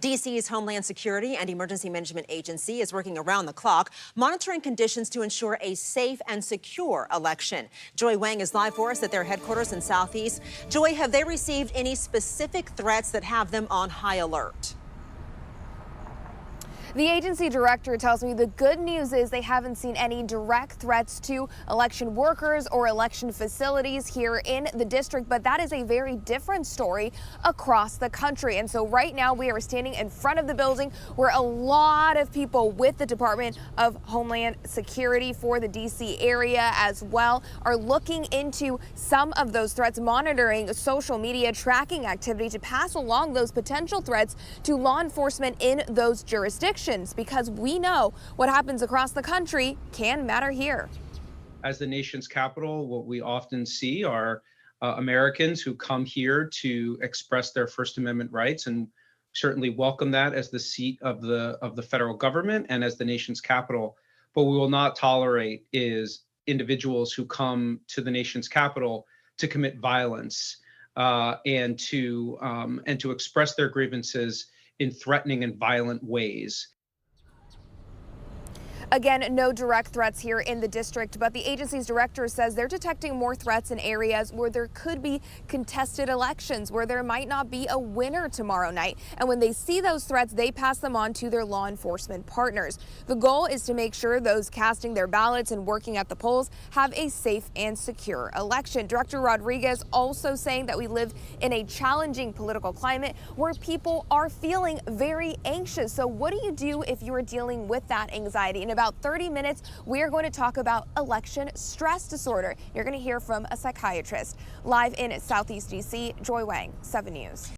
DC's Homeland Security and Emergency Management Agency is working around the clock, monitoring conditions to ensure a safe and secure election. Joy Wang is live for us at their headquarters in Southeast. Joy, have they received any specific threats that have them on high alert? The agency director tells me the good news is they haven't seen any direct threats to election workers or election facilities here in the district, but that is a very different story across the country. And so right now we are standing in front of the building where a lot of people with the Department of Homeland Security for the DC area as well are looking into some of those threats, monitoring social media, tracking activity to pass along those potential threats to law enforcement in those jurisdictions, because we know what happens across the country can matter here. As the nation's capital, what we often see are Americans who come here to express their First Amendment rights, and certainly welcome that as the seat of the federal government and as the nation's capital. But we will not tolerate is individuals who come to the nation's capital to commit violence and to express their grievances in threatening and violent ways. Again, no direct threats here in the district, but the agency's director says they're detecting more threats in areas where there could be contested elections, where there might not be a winner tomorrow night. And when they see those threats, they pass them on to their law enforcement partners. The goal is to make sure those casting their ballots and working at the polls have a safe and secure election. Director Rodriguez also saying that we live in a challenging political climate where people are feeling very anxious. So what do you do if you're dealing with that anxiety? In about 30 minutes, we are going to talk about election stress disorder. You're going to hear from a psychiatrist. Live in Southeast DC, Joy Wang, 7 News.